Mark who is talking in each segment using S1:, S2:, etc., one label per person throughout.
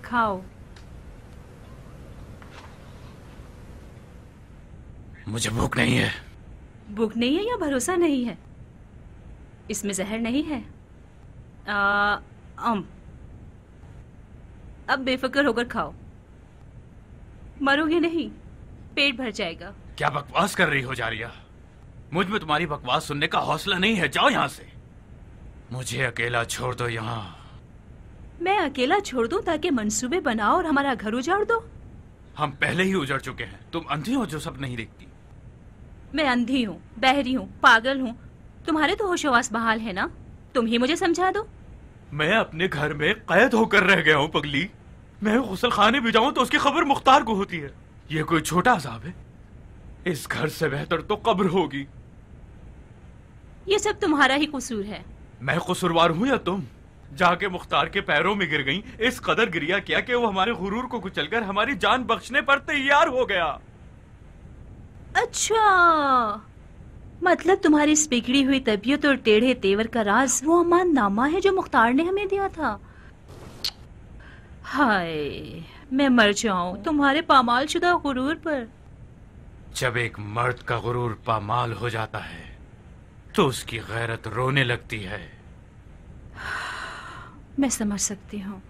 S1: खाओ।
S2: मुझे भूख नहीं है।
S1: भूख नहीं है या भरोसा नहीं है? इसमें जहर नहीं है। अब बेफिक्र होकर खाओ, मरोगे नहीं, पेट भर जाएगा।
S2: क्या बकवास कर रही हो जारिया? मुझ में तुम्हारी बकवास सुनने का हौसला नहीं है। जाओ यहाँ से, मुझे अकेला छोड़ दो। यहाँ
S1: मैं अकेला छोड़ दूं ताकि मंसूबे बनाओ और हमारा घर उजाड़ दो?
S2: हम पहले ही उजड़ चुके हैं। तुम अंधी हो जो सब नहीं देखती।
S1: मैं अंधी हूँ, बहरी हूँ, पागल हूँ। तुम्हारे तो होशोवास बहाल है ना, तुम ही मुझे समझा दो।
S2: मैं अपने घर में कैद होकर रह गया हूँ पगली। मैं गुसल खाने भी जाऊं तो उसकी खबर मुख्तार को होती है। ये कोई छोटा अजाब है? इस घर से बेहतर तो कब्र होगी।
S1: ये सब तुम्हारा ही कसूर है।
S2: मैं कसूरवार हूँ या तुम? जाके मुख्तार के पैरों में गिर गई, इस कदर गिरिया किया कि वो हमारे गुरूर को कुचलकर हमारी जान बख्शने पर तैयार हो गया।
S1: अच्छा, मतलब तुम्हारी इस बिगड़ी हुई तबीयत और टेढ़े तेवर का राज वो अमाननामा है जो मुख्तार ने हमें दिया था। हाय, मैं मर जाऊं तुम्हारे पामाल शुदा गुरूर पर।
S2: जब एक मर्द का गुरूर पामाल हो जाता है तो उसकी गैरत रोने लगती है।
S1: मैं समझ सकती हूँ।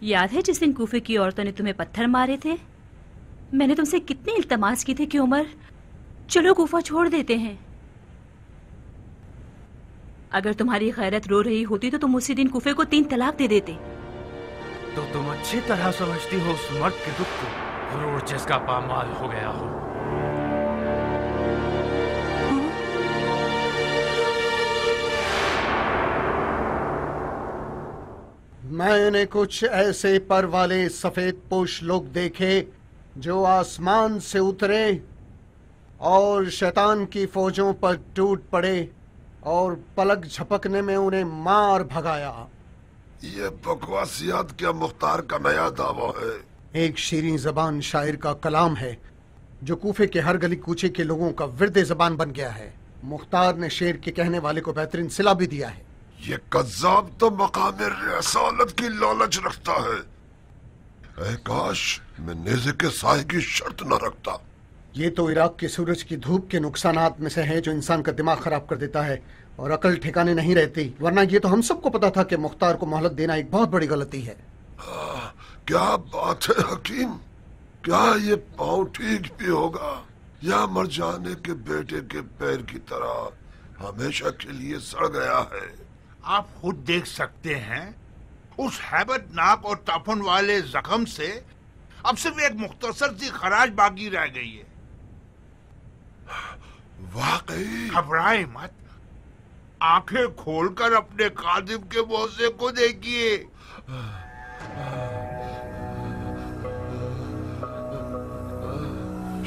S1: याद है जिस दिन कूफे की औरतों ने तुम्हें पत्थर मारे थे? मैंने तुमसे कितनी इल्तमास की थी कि उमर चलो कूफा छोड़ देते हैं। अगर तुम्हारी गैरत रो रही होती तो तुम उसी दिन कूफे को 3 तलाक दे देते।
S2: तो तुम अच्छी तरह समझती हो उस मर्द के दुख को, गुरूर जिसका पामाल हो गया हो।
S3: मैंने कुछ ऐसे पर वाले सफेद पोश लोग देखे जो आसमान से उतरे और शैतान की फौजों पर टूट पड़े और पलक झपकने में उन्हें मार भगाया।
S4: ये बकवासियात क्या मुख्तार का नया दावा है?
S3: एक शीरीं जबान शायर का कलाम है जो कूफे के हर गली कूचे के लोगों का विर्दे जबान बन गया है। मुख्तार ने शेर के कहने वाले को बेहतरीन सिला भी दिया है।
S4: ये कज्जाब तो मकाम रसालत की लालच रखता है। ऐ काश मैं नेज़े के साए की शर्त न रखता।
S3: ये तो इराक के सूरज की धूप के नुकसानात में से है जो इंसान का दिमाग खराब कर देता है और अकल ठिकाने नहीं रहती। वरना ये तो हम सबको पता था कि मुख्तार को मोहलत देना एक बहुत बड़ी गलती है।
S4: क्या बात है हकीम, क्या ये पाँव ठीक भी होगा या मर जाने के बेटे के पैर की तरह हमेशा के लिए सड़ गया है?
S5: आप खुद देख सकते हैं, उस हैबतनाक और तफन वाले जख्म से अब सिर्फ एक मुख्तसर सी खराश बाकी रह गई है।
S4: वाकई
S5: घबराए मत, आंखें खोलकर अपने कादिम के मुआवजे को देखिए।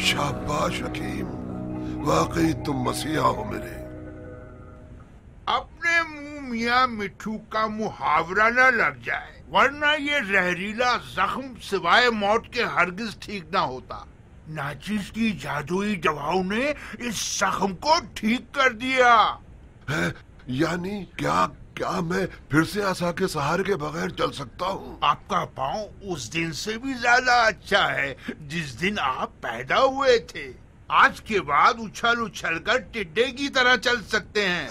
S4: शाबाश हकीम, वाकई तुम मसीहा हो मेरे।
S5: अपने मुंह मियाँ मिट्ठू का मुहावरा न लग जाए, वरना ये जहरीला जख्म सिवाय मौत के हरगिज ठीक ना होता। नाचिस की जादुई दवाओं ने इस जख्म को ठीक कर दिया
S4: है। यानी क्या क्या मैं फिर से आसा के सहारे के बगैर चल सकता हूँ?
S5: आपका पाँव उस दिन से भी ज्यादा अच्छा है जिस दिन आप पैदा हुए थे। आज के बाद उछल उछल कर टिड्डे की तरह चल सकते हैं।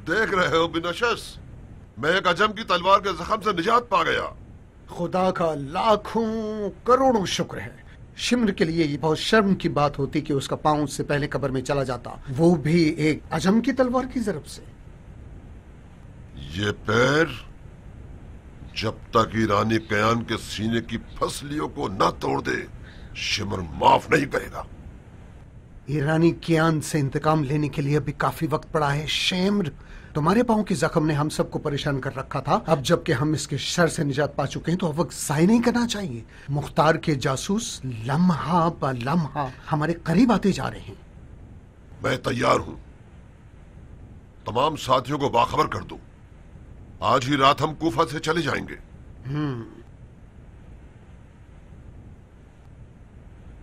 S4: देख रहे हो बिनशस, मैं एक अजम की तलवार के जख्म से निजात पा गया।
S3: खुदा का लाखों करोड़ों शुक्र है शिम्र के लिए ये बहुत शर्म की बात होती कि उसका पांव उससे पहले कब्र में चला जाता, वो भी एक अजम की तलवार की ज़रब से।
S4: ये पैर जब तक ईरानी कयान के सीने की फसलियों को न तोड़ दे, शिमर माफ नहीं करेगा।
S3: ईरानी कियान से इंतकाम लेने के लिए अभी काफी वक्त पड़ा है। शेम्र, तुम्हारे पांव के जख्म ने हम सबको परेशान कर रखा था। अब जबकि हम इसके शर से निजात पा चुके हैं तो अब वक्त ज़ाय नहीं करना चाहिए। मुख्तार के जासूस लम्हा ब लम्हा हमारे करीब आते जा रहे हैं।
S4: मैं तैयार हूं। तमाम साथियों को बाखबर कर दूं। आज ही रात हम कूफा से चले जाएंगे।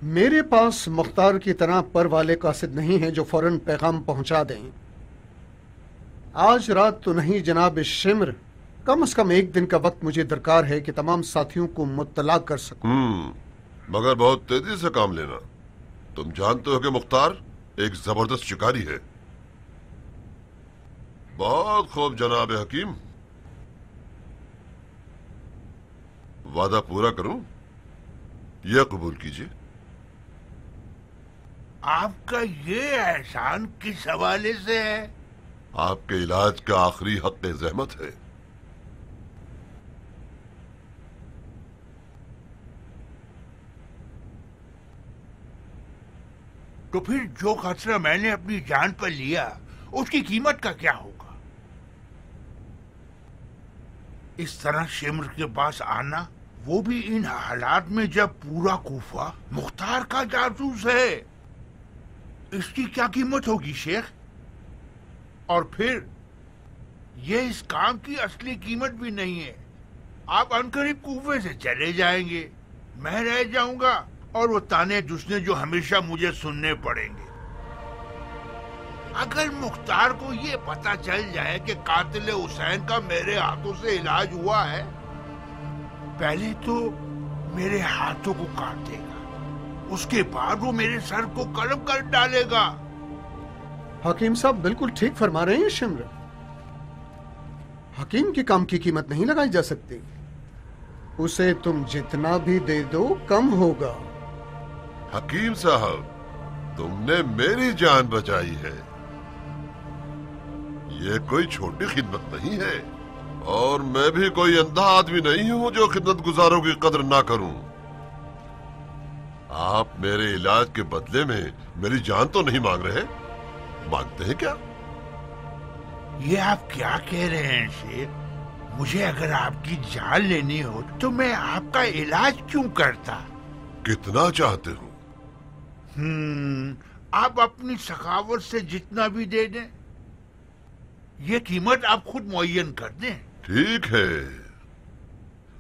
S3: मेरे पास मुख्तार की तरह पर वाले कासिद नहीं हैं जो फौरन पैगाम पहुंचा दें। आज रात तो नहीं जनाब शिम्र, कम से कम एक दिन का वक्त मुझे दरकार है कि तमाम साथियों को मुत्तला कर सकूं।
S4: मगर बहुत तेजी से काम लेना। तुम जानते हो कि मुख्तार एक जबरदस्त शिकारी है। बहुत खूब जनाब हकीम, वादा पूरा करूं? यह कबूल कीजिए।
S5: आपका ये एहसान किस हवाले से है?
S4: आपके इलाज का आखिरी हक ज़हमत है।
S5: तो फिर जो खतरा मैंने अपनी जान पर लिया उसकी कीमत का क्या होगा? इस तरह शिम्र के पास आना, वो भी इन हालात में जब पूरा कूफा मुख्तार का जासूस है, इसकी क्या कीमत होगी शेख? और फिर ये इस काम की असली कीमत भी नहीं है। आप अनकरीब कूफे से चले जाएंगे, मैं रह जाऊंगा और वो ताने दुसने जो हमेशा मुझे सुनने पड़ेंगे। अगर मुख्तार को ये पता चल जाए कि कातिल हुसैन का मेरे हाथों से इलाज हुआ है, पहले तो मेरे हाथों को काट देगा, उसके बाद वो मेरे सर को कलम कर डालेगा।
S3: हकीम साहब बिल्कुल ठीक फरमा रहे हैं शिम्र। हकीम के काम की कीमत नहीं लगाई जा सकती। उसे तुम जितना भी दे दो कम होगा।
S4: हकीम साहब, तुमने मेरी जान बचाई है। ये कोई छोटी खिदमत नहीं है, और मैं भी कोई अंधा आदमी नहीं हूं जो खिदमत गुजारों की कदर ना करूं। आप मेरे इलाज के बदले में मेरी जान तो नहीं मांग रहे? मांगते हैं क्या?
S5: ये आप क्या कह रहे हैं शेख? मुझे अगर आपकी जान लेनी हो तो मैं आपका इलाज क्यों करता?
S4: कितना चाहते हो?
S5: आप अपनी सखावत से जितना भी दे दें, ये कीमत आप खुद मुअय्यन कर दें।
S4: ठीक है।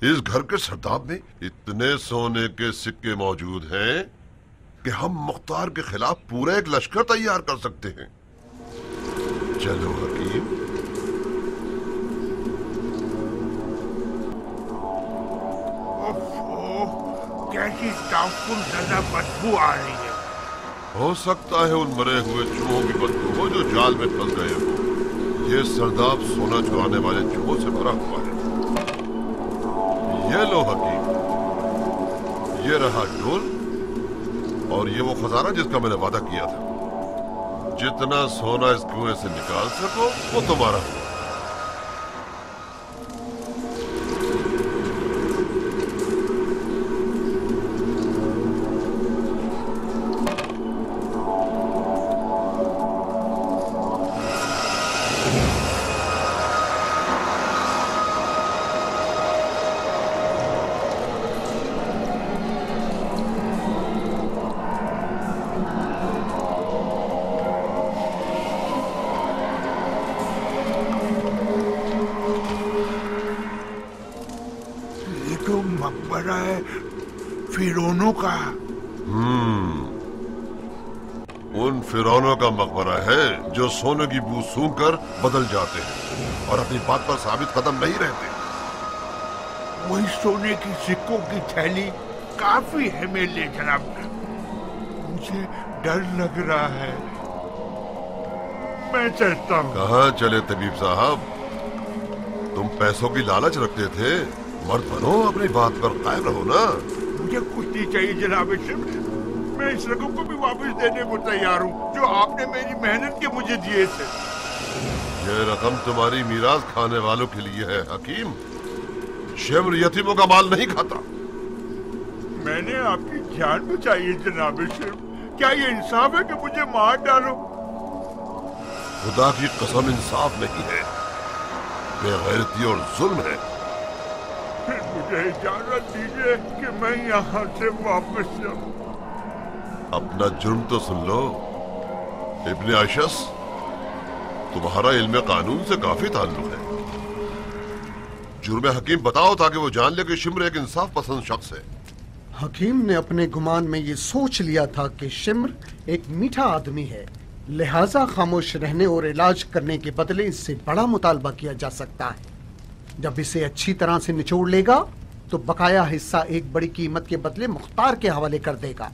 S4: इस घर के सरदाब में इतने सोने के सिक्के मौजूद हैं कि हम मुख्तार के खिलाफ पूरा एक लश्कर तैयार कर सकते हैं। चलो हकीम।
S5: कैसी ताकुल ज़्यादा बदबू आ रही है।
S4: हो सकता है उन मरे हुए चूहों की बदबू हो जो जाल में फंस गए हो। ये सरदाब सोना चुराने वाले चूहों से भरा हुआ है। ये लो हकीम, ये रहा डोल, और ये वो खजाना जिसका मैंने वादा किया था। जितना सोना इस कुएं से निकाल सको वो तुम्हारा हो।
S5: मकबरा है फिरौनों का।
S4: उन फिरौनों का मकबरा है जो सोने की बू सूंघ कर बदल जाते हैं और अपनी बात पर साबित कदम नहीं रहते।
S5: वही सोने की सिक्कों की थैली काफी है मेरे लिए जनाब। मुझे डर लग रहा है, मैं चलता हूँ।
S4: कहाँ चले तबीब साहब? तुम पैसों की लालच रखते थे, मर्द बनो, अपनी बात पर कायम रहो ना।
S5: मुझे कुछ नहीं चाहिए जनाब शिम्र। मैं इस रकम को भी वापस देने को तैयार हूँ जो आपने मेरी मेहनत के मुझे दिए थे।
S4: ये रकम तुम्हारी मीरास खाने वालों के लिए है हकीम। शिम्र यतीमों का माल नहीं खाता।
S5: मैंने आपकी जान बचाई है जनाब शिम्र। क्या ये इंसाफ है कि मुझे मार डालो?
S4: खुदा की कसम इंसाफ नहीं है, बेगैरती और जुल्म है।
S5: फिर मुझे इजाजत दीजिए कि मैं यहाँ से वापस जाऊँ।
S4: अपना जुर्म तो सुन लो इब्ने अशस, तुम्हारा इल्म कानून से काफी ताल्लुक है। जुर्म हकीम बताओ ताकि वो जान ले कि शिम्र एक इंसाफ पसंद शख्स है।
S3: हकीम ने अपने गुमान में ये सोच लिया था कि शिम्र एक मीठा आदमी है, लिहाजा खामोश रहने और इलाज करने के बदले इससे बड़ा मुतालबा किया जा सकता है। जब इसे अच्छी तरह से निचोड़ लेगा तो बकाया हिस्सा एक बड़ी कीमत के बदले मुख्तार के हवाले कर देगा।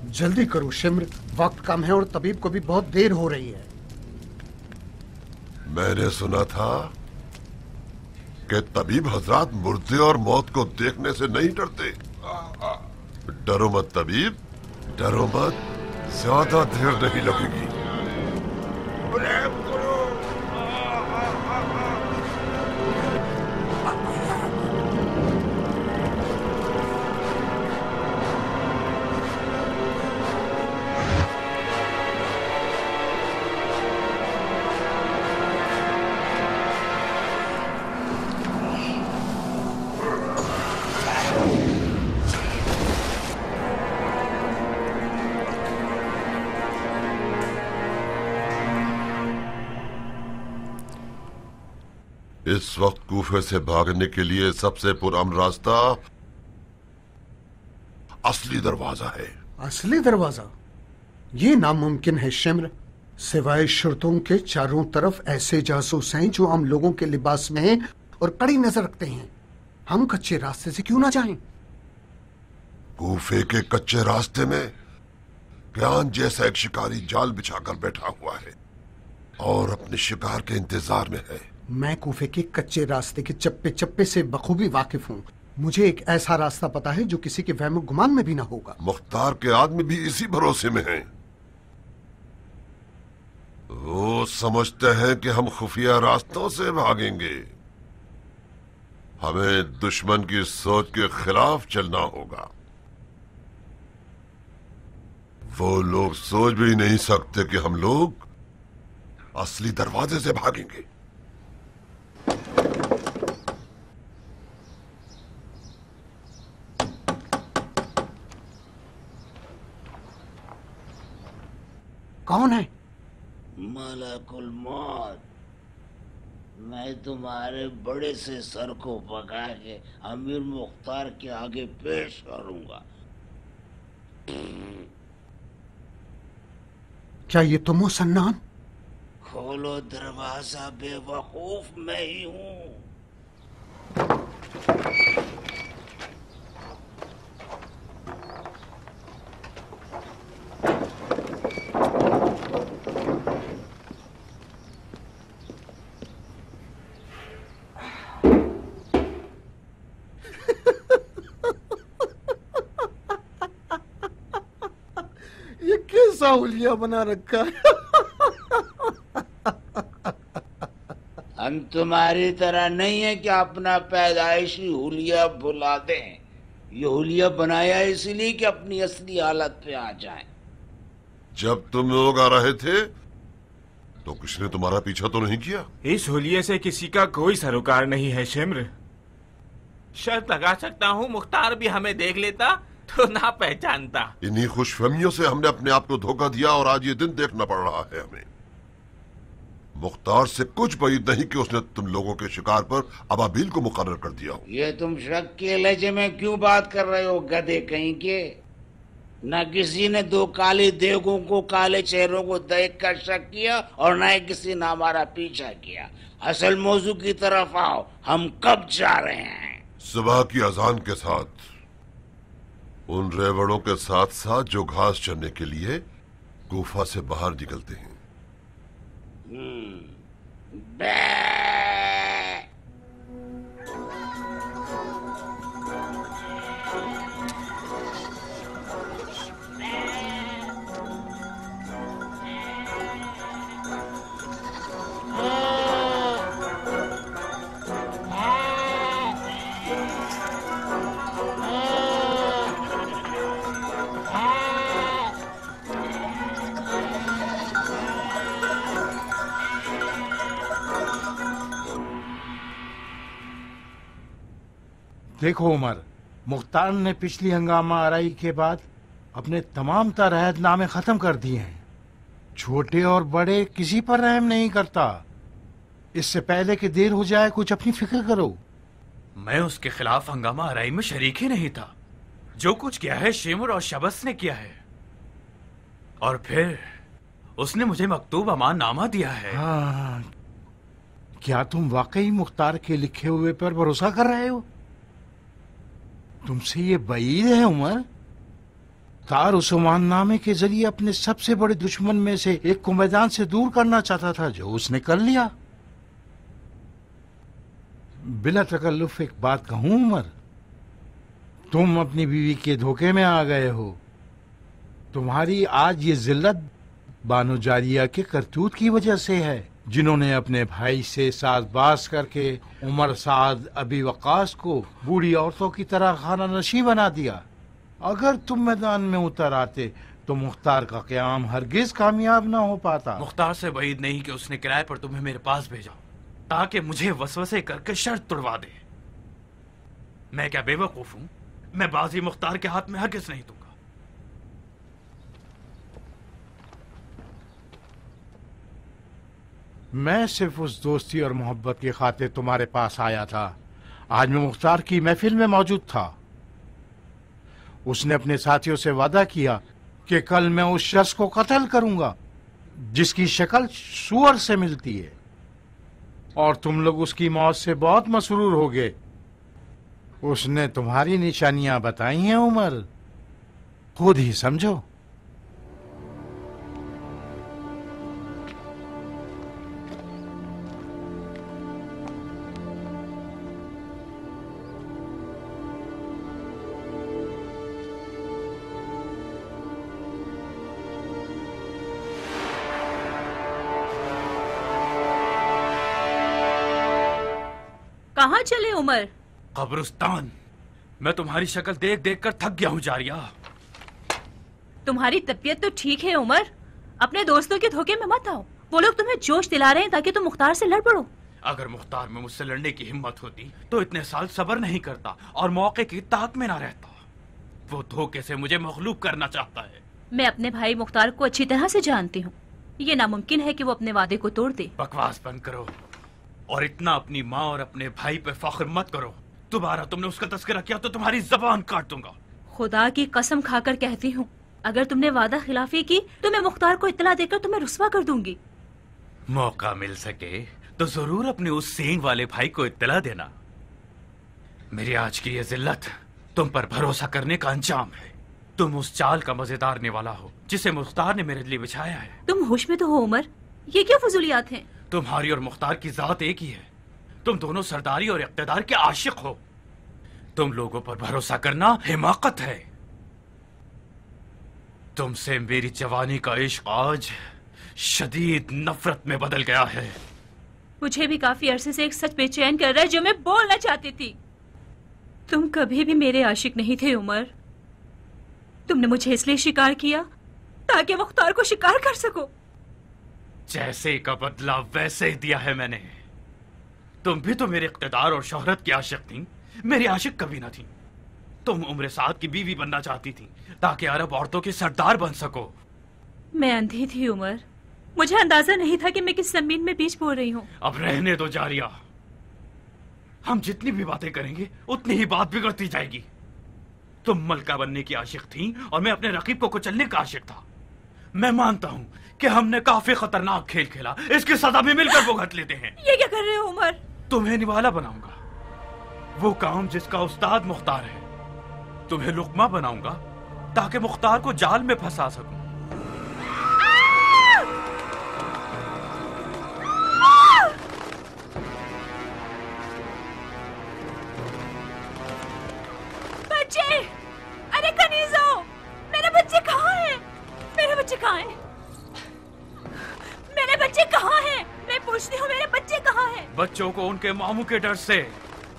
S3: जल्दी करो शिम्र, वक्त कम है और तबीब को भी बहुत देर हो रही है।
S4: मैंने सुना था कि तबीब हजरात मुर्दे और मौत को देखने से नहीं डरते। डरो मत तबीब, डरो मत, ज्यादा देर नहीं लगेगी। इस वक्त कूफे से भागने के लिए सबसे पुरअमन रास्ता असली दरवाजा है।
S3: असली दरवाजा? ये नामुमकिन है शिम्र। सिवाय शर्तों के चारों तरफ ऐसे जासूस हैं जो आम लोगों के लिबास में हैं और कड़ी नजर रखते हैं। हम कच्चे रास्ते से क्यों ना जाएं?
S4: कूफे के कच्चे रास्ते में ज्ञान जैसा एक शिकारी जाल बिछाकर बैठा हुआ है और अपने शिकार के इंतजार में है।
S3: मैं कूफे के कच्चे रास्ते के चप्पे चप्पे से बखूबी वाकिफ हूँ। मुझे एक ऐसा रास्ता पता है जो किसी के वहम गुमान में भी ना होगा।
S4: मुख्तार के आदमी भी इसी भरोसे में हैं। वो समझते हैं कि हम खुफिया रास्तों से भागेंगे। हमें दुश्मन की सोच के खिलाफ चलना होगा। वो लोग सोच भी नहीं सकते कि हम लोग असली दरवाजे से भागेंगे।
S3: कौन है?
S6: मलकुल मौत। मैं तुम्हारे बड़े से सर को पका के अमीर मुख्तार के आगे पेश करूंगा।
S3: क्या ये तुम हो सन्नान?
S6: खोलो दरवाजा, बेवकूफ मैं ही हूँ।
S3: ये कैसा हुलिया बना रखा है?
S6: हम तुम्हारी तरह नहीं है कि अपना पैदाइशी हुलिया भुला दें। ये हुलिया बनाया इसलिए कि अपनी असली हालत पे आ जाएं।
S4: जब तुम लोग आ रहे थे तो किसने तुम्हारा पीछा तो नहीं किया?
S2: इस हुलिये से किसी का कोई सरोकार नहीं है शिम्र।
S7: शर्त लगा सकता हूँ मुख्तार भी हमें देख लेता तो ना पहचानता।
S4: इन्हीं खुशफहमियों से हमने अपने आप को धोखा दिया और आज ये दिन देखना पड़ रहा है हमें। मुख्तार से कुछ बाद नहीं कि उसने तुम लोगों के शिकार पर अबाबिल को मुकर्रर कर दिया हो।
S6: ये तुम शक के लहजे में क्यों बात कर रहे हो गधे कहीं के? न किसी ने दो काले देगों को, काले चेहरों को देख कर शक किया और न ही किसी ने हमारा पीछा किया। असल मौजू की तरफ आओ, हम कब जा रहे हैं?
S4: सुबह की अजान के साथ उन रेवड़ों के साथ साथ जो घास चरने के लिए गुफा से बाहर निकलते हैं।
S8: देखो उमर, मुख्तार ने पिछली हंगामा आराई के बाद अपने तमाम तरहदनामे खत्म कर दिए हैं। छोटे और बड़े किसी पर रहम नहीं करता। इससे पहले कि देर हो जाए कुछ अपनी फिक्र करो।
S2: मैं उसके खिलाफ हंगामा आराई में शरीक ही नहीं था। जो कुछ किया है शिमर और शबस ने किया है, और फिर उसने मुझे मकतूब अमान नामा दिया है।
S8: हाँ, क्या तुम वाकई मुख्तार के लिखे हुए पर भरोसा कर रहे हो? तुमसे ये बईद है उमर। तार उस अमाननामे के जरिए अपने सबसे बड़े दुश्मन में से एक को मैदान से दूर करना चाहता था, जो उसने कर लिया। बिला तकल्लुफ एक बात कहूं उमर, तुम अपनी बीवी के धोखे में आ गए हो। तुम्हारी आज ये जिल्लत बानो जारिया के करतूत की वजह से है, जिन्होंने अपने भाई से साज़बाज़ करके उमर साद अबी वकास को बूढ़ी औरतों की तरह खाना नशी बना दिया। अगर तुम मैदान में उतर आते तो मुख्तार का क़याम हरगिज कामयाब ना हो पाता।
S2: मुख्तार से बईद नहीं कि उसने किराए पर तुम्हें मेरे पास भेजा ताकि मुझे वसवसे करके शर्त तुड़वा दे। मैं क्या बेवकूफ हूं? मैं बाजी मुख्तार के हाथ में हरगिज नहीं दूंगा।
S8: मैं सिर्फ उस दोस्ती और मोहब्बत की खातिर तुम्हारे पास आया था। आज मैं मुख्तार की महफिल में मौजूद था। उसने अपने साथियों से वादा किया कि कल मैं उस शख्स को कत्ल करूंगा जिसकी शक्ल सूअर से मिलती है, और तुम लोग उसकी मौत से बहुत मसरूर होगे। उसने तुम्हारी निशानियां बताई हैं उमर, खुद ही समझो।
S1: कहाँ चले उमर?
S2: कब्रिस्तान। मैं तुम्हारी शक्ल देख देख कर थक गया हूँ जारिया।
S1: तुम्हारी तबीयत तो ठीक है उमर, अपने दोस्तों के धोखे में मत आओ। वो लोग तुम्हें जोश दिला रहे हैं ताकि तुम मुख्तार से लड़ पड़ो।
S2: अगर मुख्तार में मुझसे लड़ने की हिम्मत होती तो इतने साल सब्र नहीं करता और मौके की ताक में ना रहता। वो धोखे से मुझे मखलूब करना चाहता है।
S1: मैं अपने भाई मुख्तार को अच्छी तरह से जानती हूँ। ये नामुमकिन है कि वो अपने वादे को तोड़ दे।
S2: बकवास बंद करो और इतना अपनी माँ और अपने भाई पे फख्र मत करो। दोबारा तुमने उसका तस्करा किया तो तुम्हारी जबान काट दूंगा।
S1: खुदा की कसम खाकर कहती हूँ, अगर तुमने वादा खिलाफी की तो मैं मुख्तार को इत्तला देकर तुम्हें रुस्वा कर दूंगी।
S2: मौका मिल सके तो जरूर अपने उस सींग वाले भाई को इत्तला देना। मेरी आज की ये जिल्लत तुम पर भरोसा करने का अंजाम है। तुम उस चाल का मजेदार निवाला हो जिसे मुख्तार ने मेरे लिए बिछाया है।
S1: तुम होश में तो हो उमर? ये क्या फजूलियात हैं?
S2: तुम्हारी और मुख्तार की जात एक ही है। तुम दोनों सरदारी और इख्तिदार के आशिक हो। तुम लोगों पर भरोसा करना हिमाकत है। तुमसे मेरी जवानी का इश्क आज शदीद नफरत में बदल गया है।
S1: मुझे भी काफी अरसे से एक सच बेचैन कर रहा है जो मैं बोलना चाहती थी। तुम कभी भी मेरे आशिक नहीं थे उमर। तुमने मुझे इसलिए शिकार किया ताकि मुख्तार को शिकार कर सको।
S2: जैसे का बदला वैसे ही दिया है मैंने। तुम भी तो मेरे इख्तिदार और शोहरत की आशिक थी, मेरी आशिक कभी ना थी। तुम उम्र साद की बीवी बनना चाहती थी ताकि अरब औरतों की सरदार बन सको।
S1: मैं अंधी थी उमर, मुझे अंदाजा नहीं था कि मैं किस जमीन में बीज बो रही हूँ।
S2: अब रहने दो जारिया। हम जितनी भी बातें करेंगे उतनी ही बात बिगड़ती जाएगी। तुम मलका बनने की आशिक थी और मैं अपने रकीब को कुचलने का आशिक था। मैं मानता हूँ कि हमने काफी खतरनाक खेल खेला। इसकी सजा भी मिलकर भुगत लेते हैं।
S1: ये क्या कर रहे हो उमर?
S2: तुम्हें निवाला बनाऊंगा, वो काम जिसका उस्ताद मुख्तार है। तुम्हें लुकमा बनाऊंगा ताकि मुख्तार को जाल में फंसा सकूं।
S1: बच्चे! अरे कनीज़ो! मेरे बच्चे कहाँ हैं? मेरे बच्चे कहाँ हैं? मेरे बच्चे कहाँ हैं? मैं पूछती हूँ, मेरे बच्चे कहाँ हैं?
S2: बच्चों को उनके मामू के डर से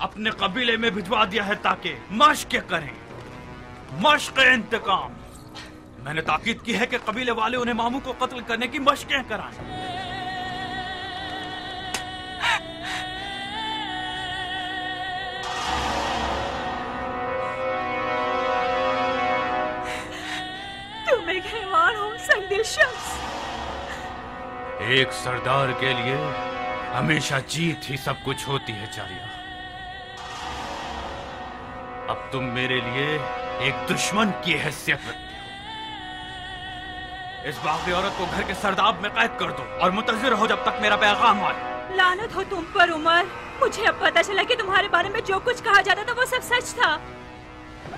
S2: अपने कबीले में भिजवा दिया है ताकि मश्क करें, मश्क इंतकाम। मैंने ताकीद की है कि कबीले वाले उन्हें मामू को कत्ल करने की मश्कें कराएं। एक सरदार के लिए हमेशा जीत ही सब कुछ होती है चारिया। अब तुम मेरे लिए एक दुश्मन की हैसियत रखते हो। इस बागी औरत को घर के सरदाब में कैद कर दो और मुंतजिर हो जब तक मेरा पैगाम आए।
S1: लानत हो तुम पर उमर। मुझे अब पता चला कि तुम्हारे बारे में जो कुछ कहा जाता था वो सब सच था।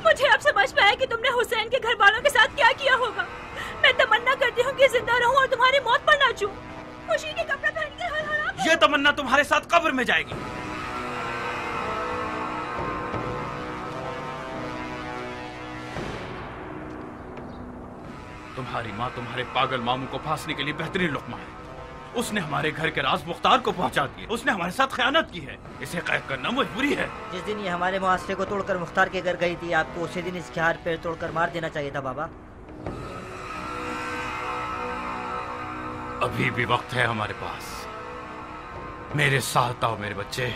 S1: मुझे अब समझ में आया कि तुमने हुसैन के घर वालों के साथ क्या किया होगा। मैं तमन्ना करती हूँ कि जिंदा रहूं और तुम्हारी मौत पर नाचूं, खुशी के कपड़े पहन के हर हर।
S2: ये तमन्ना तुम्हारे साथ कब्र में जाएगी। तुम्हारी माँ तुम्हारे पागल मामू को फांसने के लिए बेहतरीन लुक्मा है। उसने हमारे घर के राज मुख्तार को पहुंचा दिए। उसने हमारे साथ खयानत की है। इसे कैद करना मजबूरी है।
S9: जिस दिन ये हमारे मुआसरे को तोड़कर मुख्तार के घर गई थी, आपको उसी दिन इसके हाथ पैर तोड़कर मार देना चाहिए था बाबा।
S2: अभी भी वक्त है हमारे पास। मेरे साथ आओ मेरे बच्चे।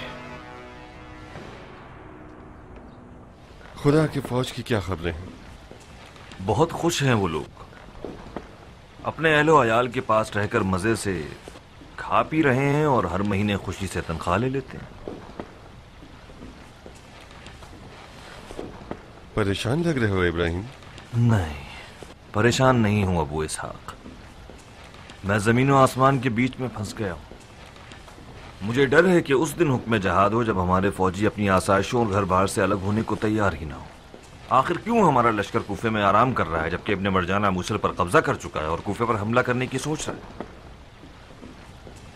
S10: खुदा की फौज की क्या खबरें हैं?
S11: बहुत खुश हैं वो लोग। अपने अहलो अयाल के पास रहकर मजे से खा पी रहे हैं और हर महीने खुशी से तनख्वाह ले लेते हैं।
S10: परेशान लग रहे हो इब्राहिम?
S11: नहीं, परेशान नहीं हूं अबू इसहाक। मैं जमीन और आसमान के बीच में फंस गया हूं। मुझे डर है कि उस दिन हुक्म जहाद हो जब हमारे फौजी अपनी आसाइशों और घर बार से अलग होने को तैयार ही ना हो। आखिर क्यों हमारा लश्कर कूफे में आराम कर रहा है जबकि इब्ने मरजाना मूसल पर कब्जा कर चुका है और कूफे पर हमला करने की सोच रहा है?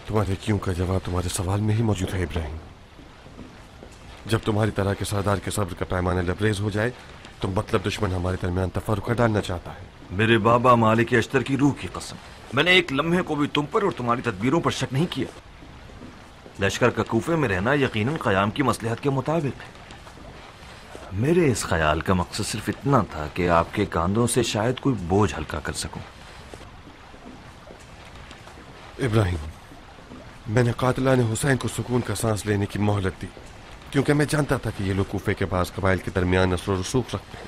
S10: तुम्हारे क्यों का जवाब तुम्हारे सवाल में ही मौजूद है इब्राहिम। जब तुम्हारी तरह के सरदार के सब्र का पैमाना लबरेज हो जाए तो मतलब दुश्मन हमारे दरमियान तफर्रुक़ डालना चाहता है।
S11: मेरे बाबा मालिक अश्तर की रूह की कसम, मैंने एक लम्हे को भी तुम पर और तुम्हारी तदबीरों पर शक नहीं किया। लश्कर का कूफे में रहना यकीनन क़याम की मसलहत के मुताबिक है। मेरे इस ख्याल का मकसद सिर्फ इतना था कि आपके कांधों से शायद कोई बोझ हल्का कर सकूं।
S10: इब्राहिम, मैंने कातिलाने हुसैन को सुकून का सांस लेने की मोहलत दी क्योंकि मैं जानता था कि ये लोग कूफे के पास कबाइल के दरमियान असर और रसूख रखते हैं।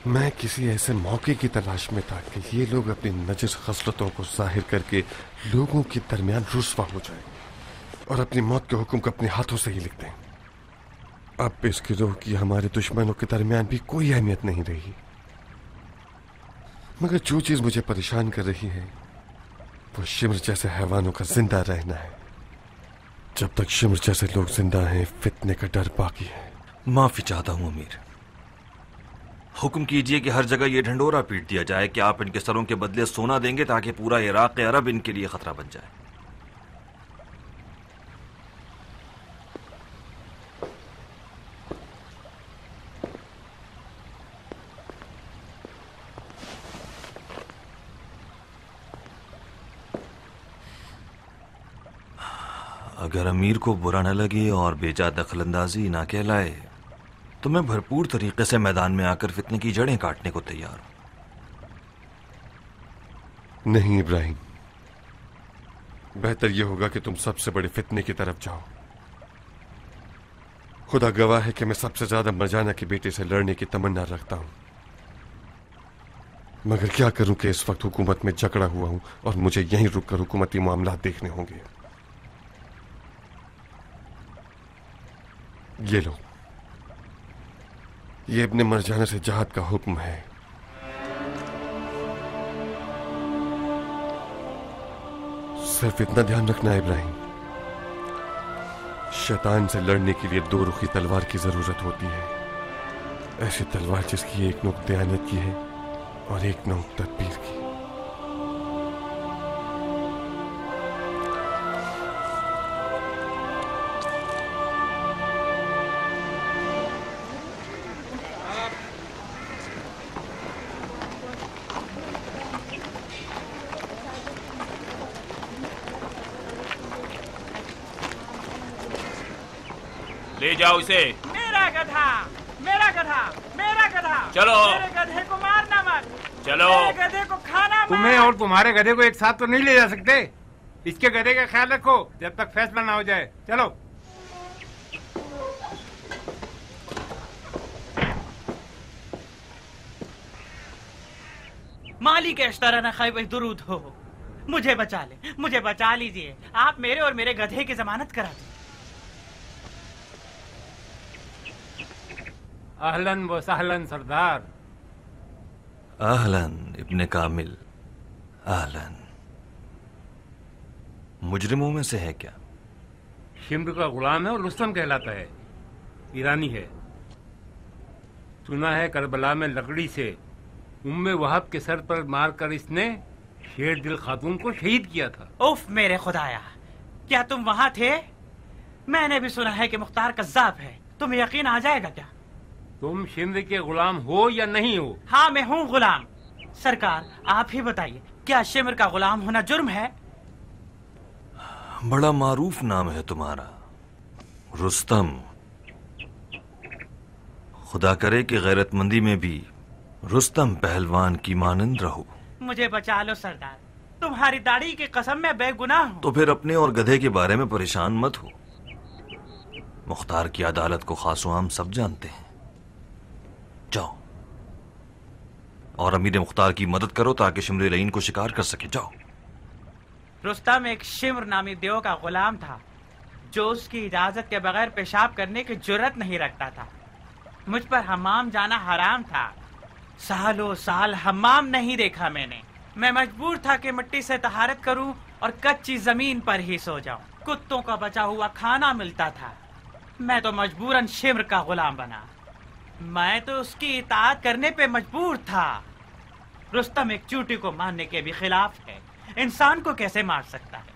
S10: मैं किसी ऐसे मौके की तलाश में था कि ये लोग अपनी नजिस खसलतों को जाहिर करके लोगों के दरमियान रुस्वा हो जाए और अपनी मौत के हुक्म को अपने हाथों से ही लिख दें। अब इस गिरोह की हमारे दुश्मनों के दरमियान भी कोई अहमियत नहीं रही। मगर जो चीज मुझे परेशान कर रही है वो शिमर जैसे हैवानों का जिंदा रहना है। जब तक शिमर जैसे लोग जिंदा हैं फितने का डर बाकी है।
S11: माफी चाहता हूं अमीर। हुक्म कीजिए कि हर जगह ये ढंडोरा पीट दिया जाए कि आप इनके सरों के बदले सोना देंगे ताकि पूरा इराक अरब इनके लिए खतरा बन जाए। अगर अमीर को बुरा न लगे और बेजा दखलंदाजी ना कहलाए तो मैं भरपूर तरीके से मैदान में आकर फितने की जड़ें काटने को तैयार हूं।
S10: नहीं इब्राहिम, बेहतर यह होगा कि तुम सबसे बड़े फितने की तरफ जाओ। खुदा गवाह है कि मैं सबसे ज्यादा मरजाना के बेटे से लड़ने की तमन्ना रखता हूं, मगर क्या करूं कि इस वक्त हुकूमत में जकड़ा हुआ हूं और मुझे यहीं रुककर हुकूमती मामला देखने होंगे। ये लो, ये इब्ने मरजाना से जहाद का हुक्म है। सिर्फ इतना ध्यान रखना इब्राहिम, शैतान से लड़ने के लिए दो रुखी तलवार की जरूरत होती है। ऐसी तलवार जिसकी एक नोक दयानत की है और एक नोक तदबीर की।
S7: ले जाओ इसे।
S12: मेरा गधा, मेरा गधा, मेरा गधा।
S7: चलो।
S12: मेरे गधे को मारना मत।
S7: चलो।
S12: मेरे गधे को खाना मत।
S13: तुम्हें और तुम्हारे गधे को एक साथ तो नहीं ले जा सकते। इसके गधे का ख्याल रखो जब तक फैसला ना हो जाए। चलो।
S12: मालिक अश्तराना खैब दुरूद हो। मुझे बचा ले, मुझे बचा लीजिए। आप मेरे और मेरे गधे की जमानत करा दें।
S13: अहलन व सहलन सरदार।
S11: अहलन इब्ने कामिल, अहलन। मुजरिमों में से है क्या?
S13: शिम्र का गुलाम है और रुस्तम कहलाता है, ईरानी है। सुना है करबला में लकड़ी से उम्मे वहाब के सर पर मारकर इसने शेर दिल खातून को शहीद किया था।
S12: उफ मेरे खुदाया, क्या तुम वहां थे? मैंने भी सुना है कि मुख्तार कज़्ज़ाब है। तुम्हें यकीन आ जाएगा क्या?
S13: तुम शिम्र के गुलाम हो या नहीं हो?
S12: हाँ मैं हूँ गुलाम। सरकार आप ही बताइए, क्या शिम्र का गुलाम होना जुर्म है?
S11: बड़ा मारूफ नाम है तुम्हारा, रुस्तम। खुदा करे कि गैरतमंदी में भी रुस्तम पहलवान की मानंद रहो।
S12: मुझे बचा लो सरदार, तुम्हारी दाढ़ी की कसम मैं बेगुनाह हूँ।
S11: तो फिर अपने और गधे के बारे में परेशान मत हो। मुख्तार की अदालत को खासो आम सब जानते हैं। जाओ और अमीर मुख्तार की मदद करो ताकि शिमर लईन को शिकार कर सके। जाओ।
S12: रुस्तम एक शिम्र नामी देव का गुलाम था जो उसकी इजाजत के बगैर पेशाब करने की जुर्रत नहीं रखता था। मुझ पर हमाम जाना हराम था। सालों साल हमाम नहीं देखा मैंने। मैं मजबूर था कि मिट्टी से तहारत करूं और कच्ची जमीन पर ही सो जाऊं। कुत्तों का बचा हुआ खाना मिलता था। मैं तो मजबूरन शिम्र का गुलाम बना। मैं तो उसकी इताअत करने पे मजबूर था। रुस्तम एक चूटी को मारने के भी खिलाफ है। इंसान को कैसे मार सकता है?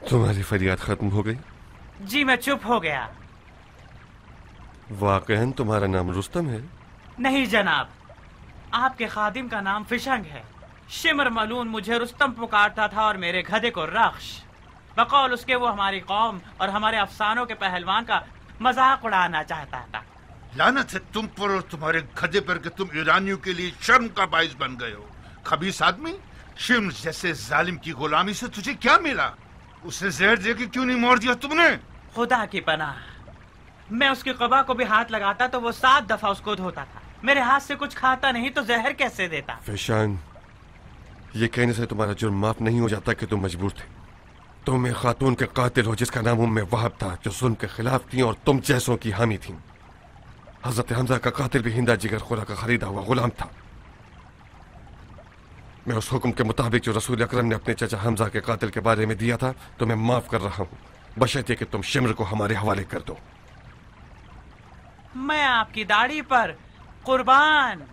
S10: तुम्हारी फरियाद खत्म हो गई?
S12: जी मैं चुप हो गया।
S10: वाकईन तुम्हारा नाम रुस्तम है?
S12: नहीं जनाब, आपके खादिम का नाम फिशंग है। शिमर मलून मुझे रुस्तम पुकारता था और मेरे गधे को रख्श। बकौल उसके वो हमारी कौम और हमारे अफसानों के पहलवान का मजाक उड़ाना चाहता था।
S5: लानत है तुम पर और तुम्हारे गधे पर कि तुम ईरानियों के लिए शर्म का बाइस बन गए हो। खबीस आदमी, शिम्र जैसे जालिम की गुलामी से तुझे क्या मिला? उसे जहर दे के क्यों नहीं मार दिया तुमने?
S12: खुदा की पनाह, मैं उसकी क़बा को भी हाथ लगाता तो वो 7 दफा उसको धोता था। मेरे हाथ से कुछ खाता नहीं तो जहर कैसे देता?
S10: फिशान, ये कहने से तुम्हारा जुर्म माफ नहीं हो जाता कि तुम मजबूर थे। तुम एक खातून के कातिल हो जिसका नाम उम्मे वहाब था, जो जुल्म के खिलाफ थी और तुम जैसों की हामी थी। हजरत हमजा का कातिल भी हिंदा जिगर खुरा का खरीदा हुआ गुलाम था। मैं उस हुक्म के मुताबिक जो रसूल अकरम ने अपने चाचा हमजा के कातिल के बारे में दिया था तुम्हें माफ कर रहा हूँ, बशर्ते कि तुम शिम्र को हमारे हवाले कर दो।
S12: मैं आपकी दाढ़ी पर कुर्बान।